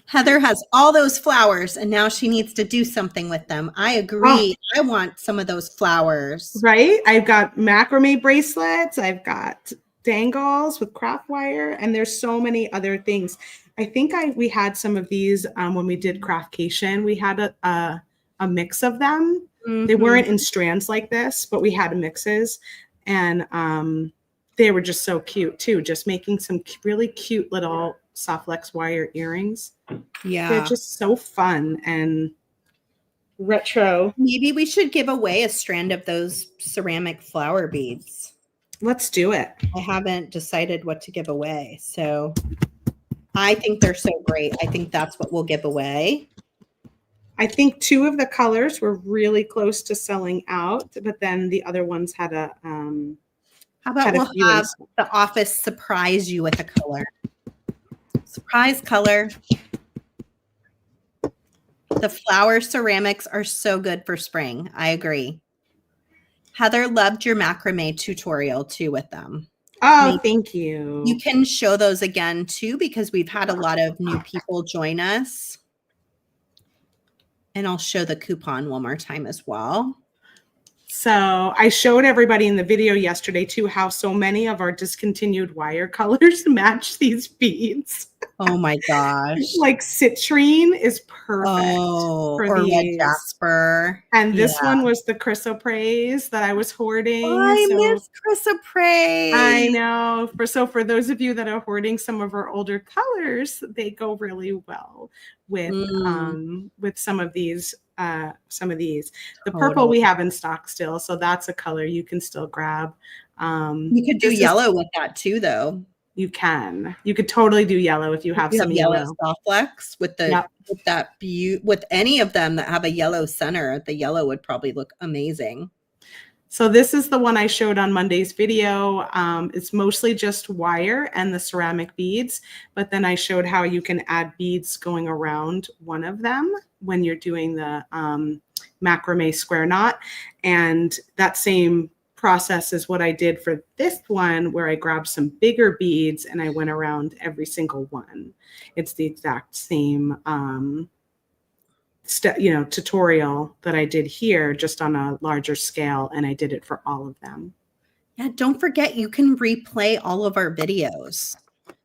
Heather has all those flowers and now she needs to do something with them. I agree. Oh. I want some of those flowers. Right? I've got macrame bracelets. I've got dangles with craft wire, and there's so many other things. I think we had some of these when we did Craftcation. We had a mix of them. Mm-hmm. They weren't in strands like this, but we had mixes, and they were just so cute too. Just making some really cute little soft flex wire earrings. Yeah, they're just so fun and retro. Maybe we should give away a strand of those ceramic flower beads. Let's do it. I haven't decided what to give away, so I think they're so great. I think that's what we'll give away. I think 2 of the colors were really close to selling out, but then the other ones had a How about had a we'll few in have stock. the office surprise you with a color? Surprise color. The flower ceramics are so good for spring. I agree. Heather loved your macrame tutorial too with them. Oh, Maybe thank you you. can show those again too, because we've had a lot of new people join us. And I'll show the coupon one more time as well. So I showed everybody in the video yesterday too how so many of our discontinued wire colors match these beads. Oh my gosh. Like citrine is perfect Oh, for or red these. jasper. And Yeah. this one was the chrysoprase that I was hoarding. I So miss chrysoprase. I know. For those of you that are hoarding some of our older colors, they go really well with some of these. The purple we Totally. have in stock still, so that's a color you can still grab. You could do This is- yellow with that too, though. You could totally do yellow if you have You some have yellow yellow. soft flex with the Yep. with that with any of them that have a yellow center. The yellow would probably look amazing. So this is the one I showed on Monday's video. It's mostly just wire and the ceramic beads, but then I showed how you can add beads going around one of them when you're doing the macrame square knot. And that same process is what I did for this one, where I grabbed some bigger beads and I went around every single one. It's the exact same tutorial that I did here, just on a larger scale, and I did it for all of them. Yeah, don't forget you can replay all of our videos.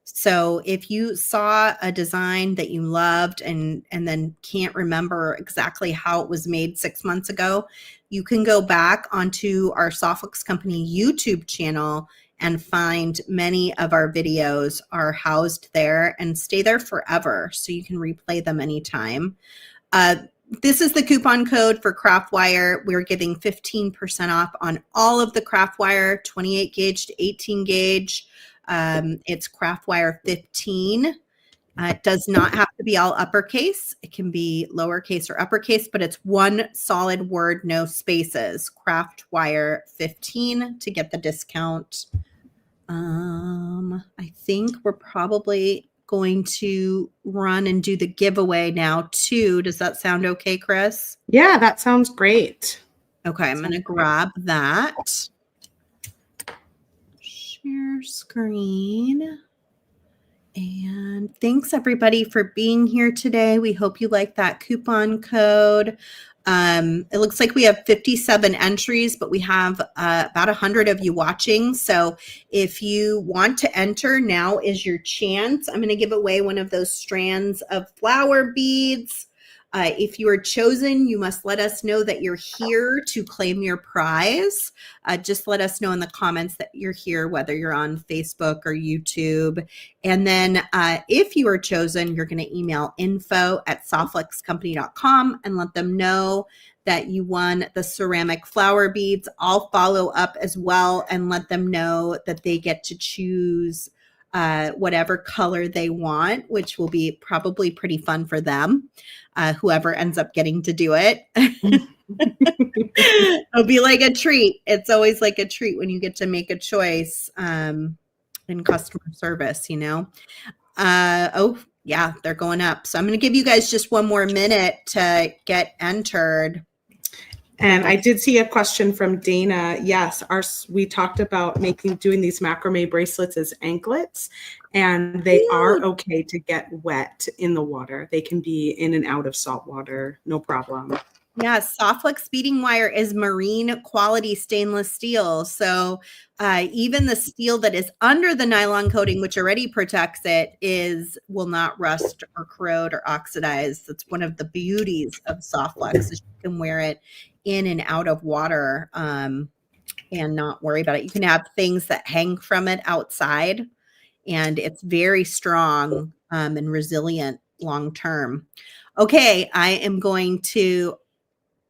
So if you saw a design that you loved and then can't remember exactly how it was made 6 months ago, you can go back onto our Softflix Company YouTube channel and find many of our videos are housed there and stay there forever. So you can replay them anytime. This is the coupon code for craft wire. We're giving 15% off on all of the craft wire, 28 gauge to 18 gauge. It's craft wire 15. It does not have to be all uppercase. It can be lowercase or uppercase, but it's one solid word, no spaces. Craft wire 15 to get the discount. I think we're probably going to run and do the giveaway now too. Does that sound okay, Chris? Yeah, that sounds great. Okay, I'm going to grab that. Share screen. And thanks everybody for being here today. We hope you like that coupon code. It looks like we have 57 entries, but we have about 100 of you watching. So if you want to enter, now is your chance. I'm going to give away one of those strands of flower beads. If you are chosen, you must let us know that you're here to claim your prize. Just let us know in the comments that you're here, whether you're on Facebook or YouTube. And then if you are chosen, you're going to email info@softflexcompany.com and let them know that you won the ceramic flower beads. I'll follow up as well and let them know that they get to choose whatever color they want, which will be probably pretty fun for them, whoever ends up getting to do it. It'll be like a treat. It's always like a treat when you get to make a choice in customer service, you know. Oh, yeah, they're going up. So I'm going to give you guys just one more minute to get entered. And I did see a question from Dana. Yes, we talked about doing these macrame bracelets as anklets, and they are okay to get wet in the water. They can be in and out of salt water, no problem. Yeah, Softflix beading wire is marine quality stainless steel. So even the steel that is under the nylon coating, which already protects it, will not rust or corrode or oxidize. That's one of the beauties of Softflix, is you can wear it in and out of water and not worry about it. You can have things that hang from it outside, and it's very strong and resilient long term. Okay, I am going to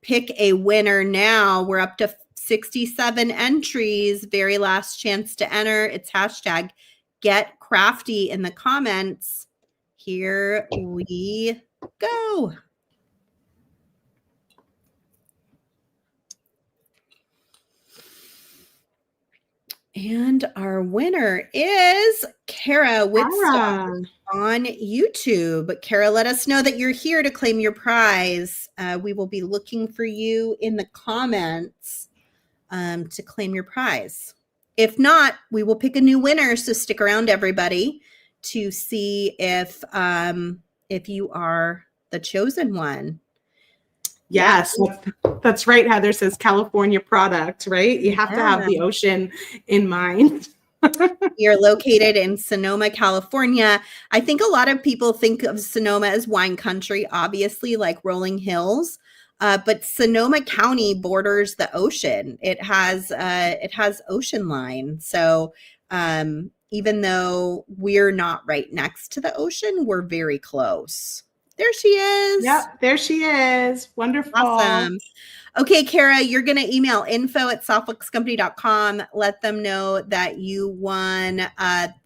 pick a winner now. We're up to 67 entries. Very last chance to enter. It's hashtag Get Crafty in the comments. Here we go. And our winner is Kara with Sara. on YouTube. Kara, let us know that you're here to claim your prize. We will be looking for you in the comments to claim your prize. If not, we will pick a new winner. So stick around, everybody, to see if you are the chosen one. Yes, that's right. Heather says California product, right? You have to have the ocean in mind. We are located in Sonoma, California. I think a lot of people think of Sonoma as wine country, obviously, like rolling hills. But Sonoma County borders the ocean. It has ocean line. So even though we're not right next to the ocean, we're very close. There she is. Yep, there she is. Wonderful. Awesome. Okay, Kara, you're going to email info@softluxcompany.com. Let them know that you won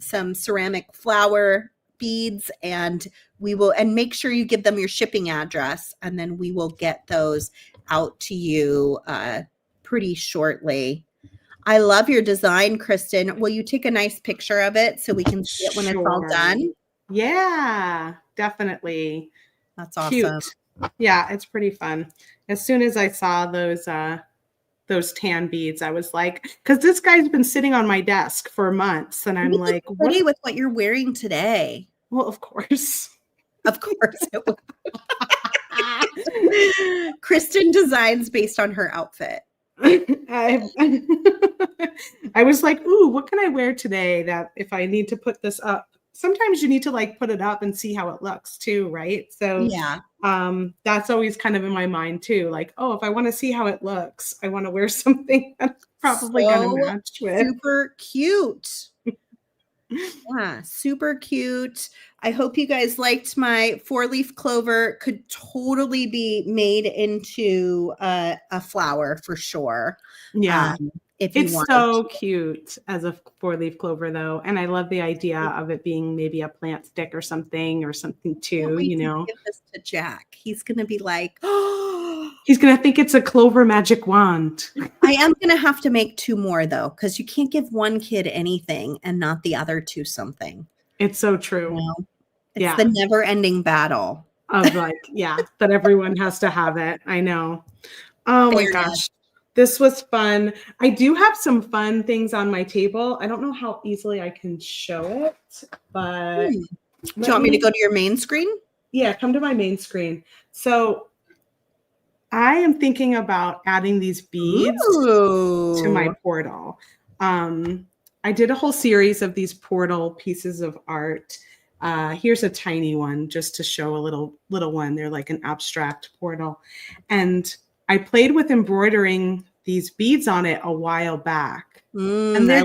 some ceramic flower beads, and make sure you give them your shipping address, and then we will get those out to you pretty shortly. I love your design, Kristen. Will you take a nice picture of it so we can see it when it's all done? Yeah, definitely. That's awesome. Cute. Yeah, it's pretty fun. As soon as I saw those tan beads, I was like, because this guy's been sitting on my desk for months, and I'm like, what with what you're wearing today? Well, of course. Of course it will. Kristen designs based on her outfit. I was like, ooh, what can I wear today that if I need to put this up? Sometimes you need to like put it up and see how it looks too, right? So yeah, that's always kind of in my mind too. Like, oh, if I want to see how it looks, I want to wear something that's probably going to match with. Super cute. Yeah, super cute. I hope you guys liked my 4-leaf clover. Could totally be made into a flower for sure. Yeah. If you it's so cute as a 4-leaf clover though. And I love the idea of it being maybe a plant stick or something too, you know. Give this to Jack. He's going to be like, oh, he's going to think it's a clover magic wand. I am going to have to make 2 more though, because you can't give one kid anything and not the other 2 something. It's so true. You know? It's the never ending battle of like, that everyone has to have it. I know. Oh my gosh. This was fun. I do have some fun things on my table. I don't know how easily I can show it, but do you want me to go to your main screen? Yeah, come to my main screen. So I am thinking about adding these beads to my portal. I did a whole series of these portal pieces of art. Here's a tiny one just to show a little one. They're like an abstract portal. And I played with embroidering these beads on it a while back. And they're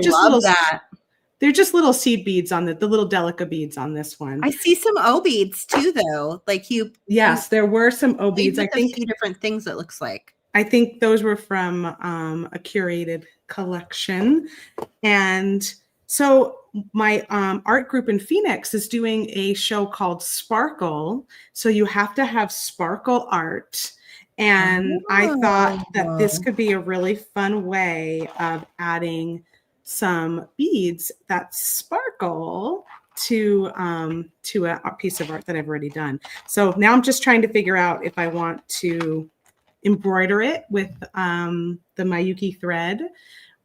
they're just little seed beads on the little Delica beads on this one. I see some O beads too, though. Like yes, there were some O beads. I think a few different things it looks like. I think those were from a curated collection. And so my art group in Phoenix is doing a show called Sparkle. So you have to have sparkle art. And I thought that this could be a really fun way of adding some beads that sparkle to a piece of art that I've already done. So now I'm just trying to figure out if I want to embroider it with the Miyuki thread,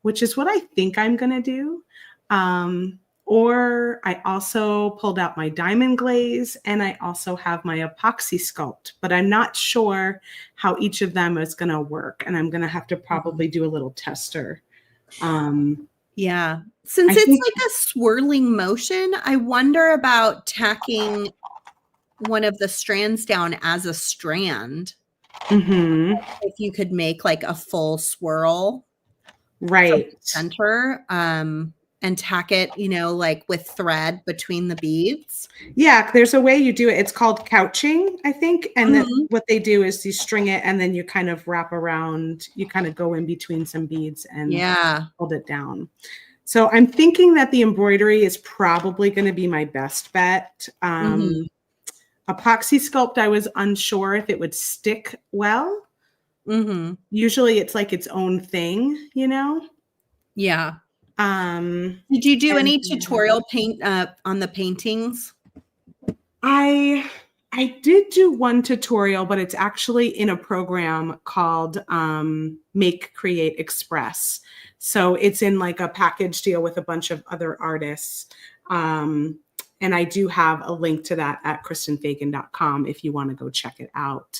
which is what I think I'm going to do. Or I also pulled out my diamond glaze, and I also have my epoxy sculpt, but I'm not sure how each of them is going to work. And I'm going to have to probably do a little tester. Yeah. Since it's like a swirling motion, I wonder about tacking one of the strands down as a strand. If you could make like a full swirl. Right. Center. And tack it, like with thread between the beads. Yeah, there's a way you do it. It's called couching, I think. And then what they do is you string it and then you kind of wrap around, you kind of go in between some beads and hold it down. So I'm thinking that the embroidery is probably going to be my best bet. Epoxy sculpt, I was unsure if it would stick well. Usually it's like its own thing, Yeah. Did you do And any tutorial paint on the paintings? I did do one tutorial, but it's actually in a program called Make, Create, Express. So it's in like a package deal with a bunch of other artists. And I do have a link to that at kristenfagan.com if you want to go check it out.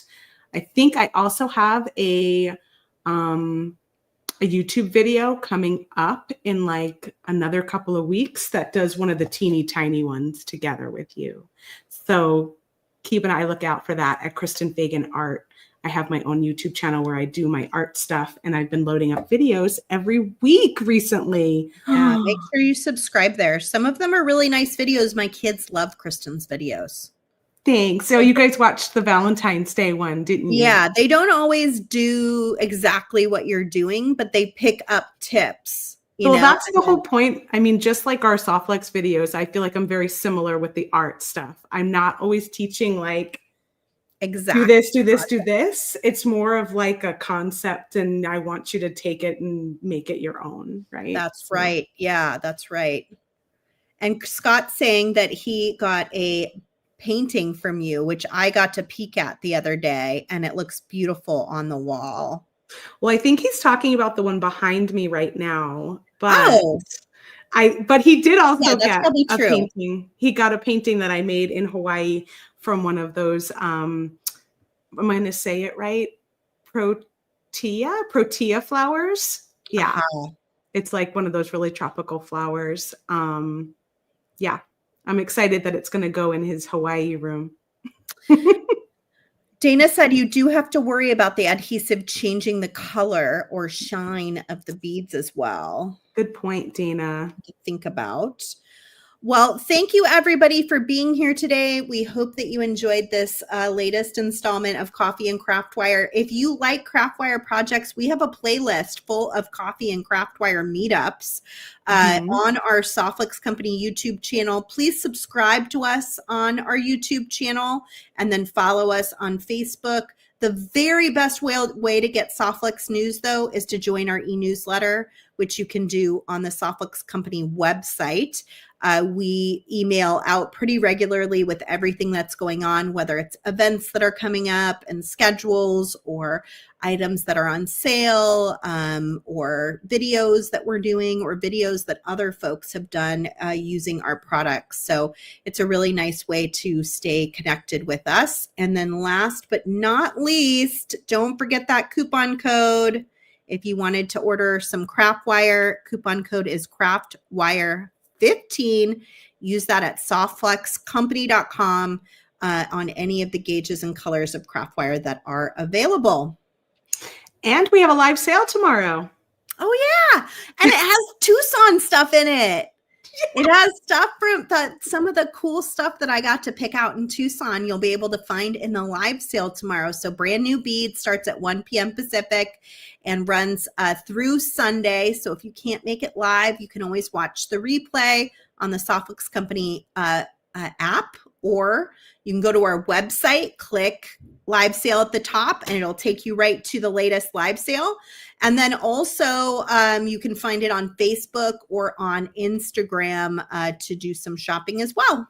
I think I also have a YouTube video coming up in like another couple of weeks that does one of the teeny tiny ones together with you. So keep an eye lookout for that at Kristen Fagan Art. I have my own YouTube channel where I do my art stuff, and I've been loading up videos every week recently. Yeah, make sure you subscribe there. Some of them are really nice videos. My kids love Kristen's videos. Thanks. So you guys watched the Valentine's Day one, didn't you? Yeah, they don't always do exactly what you're doing, but they pick up tips. Well, that's the whole point. I mean, just like our Softflex videos, I feel like I'm very similar with the art stuff. I'm not always teaching like, exactly, do this, do this, do this. It's more of like a concept, and I want you to take it and make it your own, right? That's right. Yeah, that's right. And Scott's saying that he got a painting from you, which I got to peek at the other day, and it looks beautiful on the wall. Well, I think he's talking about the one behind me right now, but but he did also get a painting. He got a painting that I made in Hawaii from one of those, I'm going to say it right, protea flowers. Yeah. It's like one of those really tropical flowers. Yeah, I'm excited that it's going to go in his Hawaii room. Dana said you do have to worry about the adhesive changing the color or shine of the beads as well. Good point, Dana. To think about. Well, thank you everybody for being here today. We hope that you enjoyed this latest installment of Coffee and Craftwire. If you like Craftwire projects, we have a playlist full of Coffee and Craftwire meetups on our Softflex Company YouTube channel. Please subscribe to us on our YouTube channel and then follow us on Facebook. The very best way to get Softflex news, though, is to join our e-newsletter, which you can do on the Softflex Company website. We email out pretty regularly with everything that's going on, whether it's events that are coming up and schedules or items that are on sale or videos that we're doing or videos that other folks have done using our products. So it's a really nice way to stay connected with us. And then last but not least, don't forget that coupon code. If you wanted to order some Craftwire, coupon code is Craftwire15. Use that at softflexcompany.com on any of the gauges and colors of Craftwire that are available. And we have a live sale tomorrow. Oh, yeah. And it has Tucson stuff in it. It has stuff from some of the cool stuff that I got to pick out in Tucson. You'll be able to find in the live sale tomorrow. So brand new Bead starts at 1 p.m. Pacific and runs through Sunday. So if you can't make it live, you can always watch the replay on the Softflex Company app, or you can go to our website, click live sale at the top, and it'll take you right to the latest live sale. And then also you can find it on Facebook or on Instagram to do some shopping as well.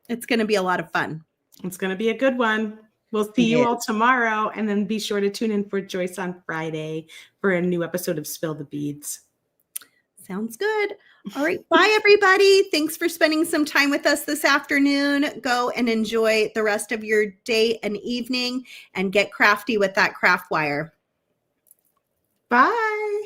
It's going to be a lot of fun. It's going to be a good one. We'll see you all tomorrow. And then be sure to tune in for Joyce on Friday for a new episode of Spill the Beads. Sounds good. All right. Bye, everybody. Thanks for spending some time with us this afternoon. Go and enjoy the rest of your day and evening and get crafty with that Craftwire. Bye.